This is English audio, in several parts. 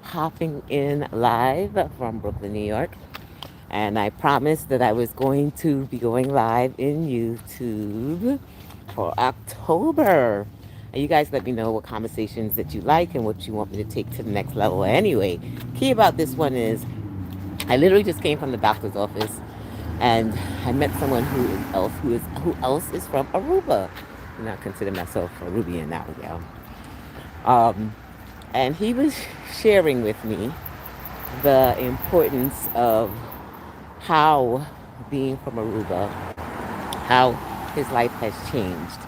popping in live from Brooklyn, New York. And I promised that I was going to be going live in YouTube for October. And you guys let me know what conversations that you like and what you want me to take to the next level. Anyway, key about this one is I literally just came from the doctor's office and I met someone who else is from Aruba. And I consider myself Arubian now, yeah. Um, and he was sharing with me the importance of how being from Aruba, how his life has changed.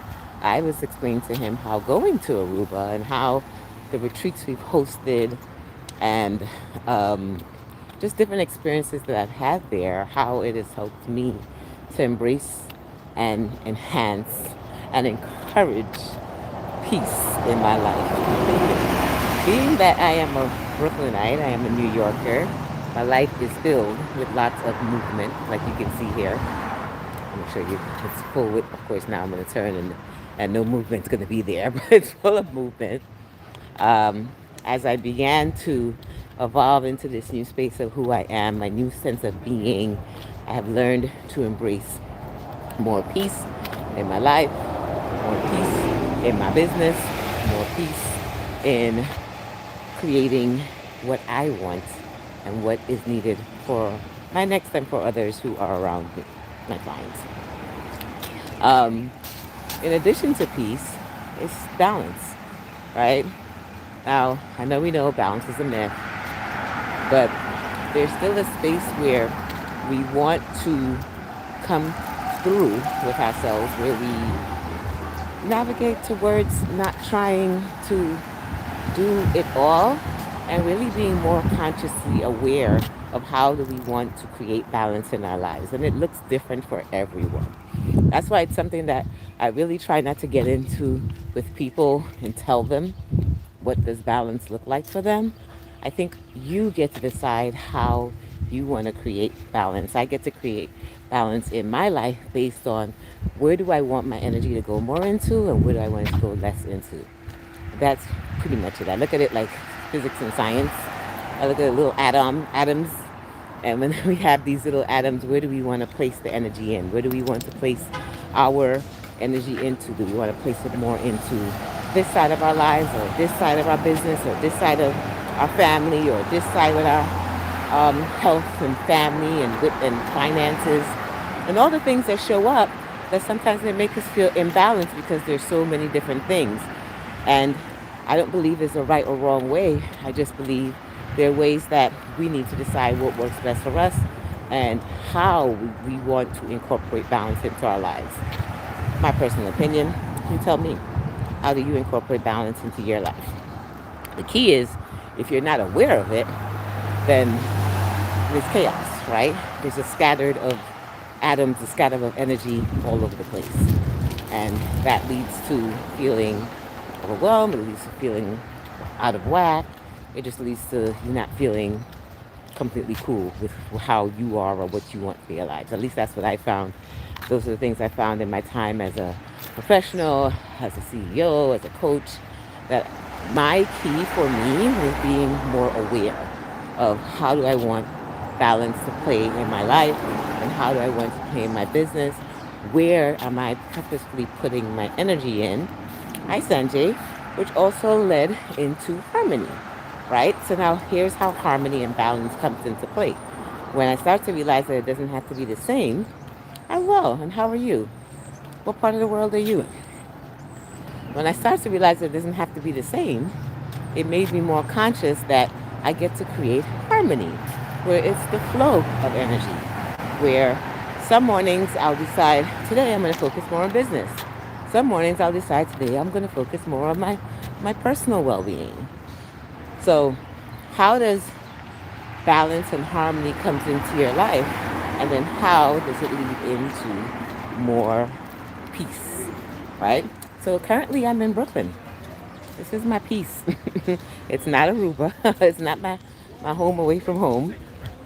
I was explaining to him how going to Aruba and how the retreats we've hosted and just different experiences that I've had there, how it has helped me to embrace and enhance and encourage peace in my life. Being that I am a Brooklynite, I am a New Yorker, my life is filled with lots of movement, like you can see here. I'm gonna show you. It's full with, of course, now I'm gonna turn and no movement's gonna be there, but it's full of movement. As I began to evolve into this new space of who I am, my new sense of being, I have learned to embrace more peace in my life, more peace in my business, more peace in creating what I want and what is needed for my next and for others who are around me, my clients. Um, in addition to peace, it's balance, right? Now, I know we know balance is a myth, but there's still a space where we want to come through with ourselves, where we navigate towards not trying to do it all and really being more consciously aware of how do we want to create balance in our lives. And it looks different for everyone. That's why it's something that I really try not to get into with people and tell them what does balance look like for them. I think you get to decide how you want to create balance. I get to create balance in my life based on where do I want my energy to go more into and where do I want it to go less into. That's pretty much it. I look at it like physics and science. I look at little atoms, and when we have these little atoms, where do we want to place the energy in? Where do we want to place our energy into? Do we want to place it more into this side of our lives, or this side of our business, or this side of our family, or this side with our health and family and finances, and all the things that show up that sometimes they make us feel imbalanced because there's so many different things. And I don't believe there's a right or wrong way. I just believe there are ways that we need to decide what works best for us and how we want to incorporate balance into our lives. My personal opinion, you tell me, how do you incorporate balance into your life? The key is, if you're not aware of it, then there's chaos, right? There's a scattered of atoms, a scatter of energy all over the place. And that leads to feeling overwhelmed, it leads to feeling out of whack. It just leads to you not feeling completely cool with how you are or what you want for your lives. At least that's what I found. Those are the things I found in my time as a professional, as a CEO, as a coach, that my key for me was being more aware of how do I want balance to play in my life and how do I want to play in my business. Where am I purposefully putting my energy in? Hi, Sanjay, which also led into harmony, right? So now here's how harmony and balance comes into play. When I start to realize that it doesn't have to be the same, I'm well, and how are you? What part of the world are you in? When I start to realize that it doesn't have to be the same, it made me more conscious that I get to create harmony, where it's the flow of energy, where some mornings I'll decide, today I'm going to focus more on business. Some mornings I'll decide, today I'm going to focus more on my personal well-being. So how does balance and harmony comes into your life? And then how does it lead into more peace, right? So currently I'm in Brooklyn. This is my peace. It's not Aruba. It's not my home away from home,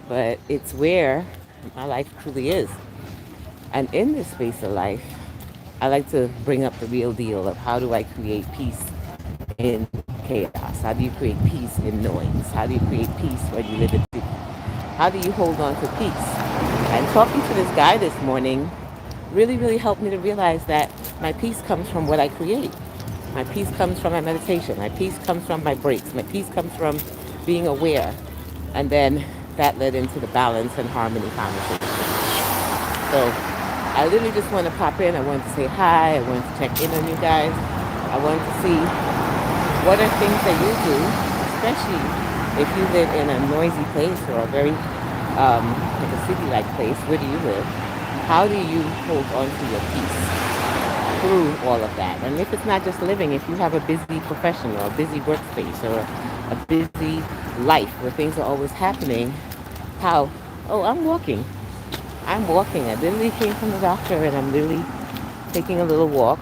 but it's where my life truly is. And in this space of life, I like to bring up the real deal of how do I create peace in chaos? How do you create peace in noise? How do you create peace when you live in city? How do you hold on to peace? And talking to this guy this morning really, really helped me to realize that my peace comes from what I create. My peace comes from my meditation. My peace comes from my breaks. My peace comes from being aware. And then that led into the balance and harmony conversation. So I literally just want to pop in. I wanted to say hi. I wanted to check in on you guys. I wanted to see what are things that you do, especially if you live in a noisy place or a very like a city-like place. Where do you live? How do you hold on to your peace through all of that? And if it's not just living, if you have a busy profession or a busy workspace or a busy life where things are always happening, how? Oh, I'm walking. I'm walking. I literally came from the doctor and I'm literally taking a little walk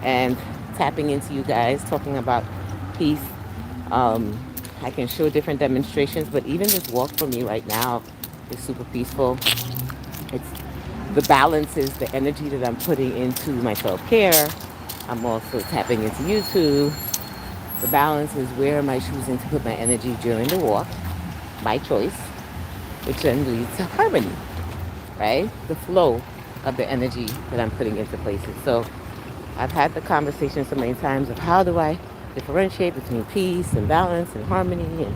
and tapping into you guys, talking about peace. Um, I can show different demonstrations, but even this walk for me right now is super peaceful. It's the balance is the energy that I'm putting into my self care. I'm also tapping into YouTube. The balance is where am I choosing to put my energy during the walk, my choice, which then leads to harmony, right? The flow of the energy that I'm putting into places. So I've had the conversation so many times of how do I differentiate between peace and balance and harmony and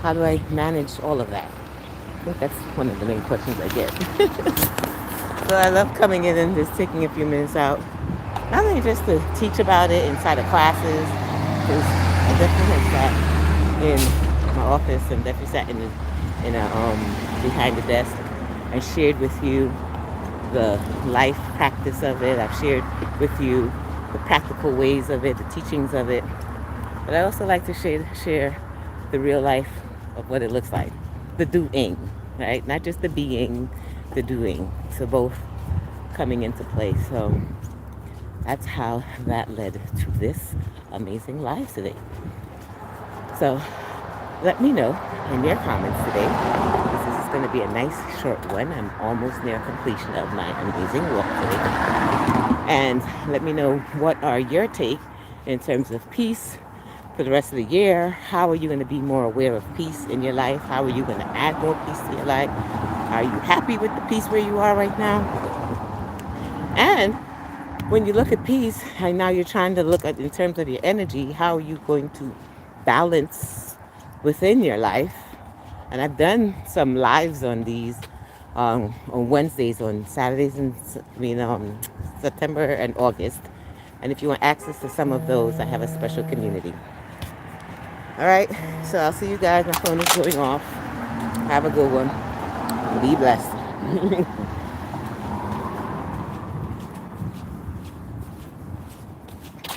how do I manage all of that? I think that's one of the main questions I get. So I love coming in and just taking a few minutes out, not only just to teach about it inside of classes, because I definitely have sat in my office and definitely sat in a behind the desk and shared with you the life practice of it. I've shared with you the practical ways of it, the teachings of it. But I also like to share the real life of what it looks like, the doing, right? Not just the being, the doing. So both coming into play. So that's how that led to this amazing live today. So let me know in your comments today. This is going to be a nice short one. I'm almost near completion of my amazing walk today. And let me know what are your take in terms of peace for the rest of the year. How are you going to be more aware of peace in your life? How are you going to add more peace to your life? Are you happy with the peace where you are right now? And when you look at peace, and now you're trying to look at in terms of your energy, how are you going to balance within your life? And I've done some lives on these on Wednesdays, on Saturdays, and September and August. And if you want access to some of those, I have a special community. All right, so I'll see you guys. My phone is going off. Have a good one. Be blessed.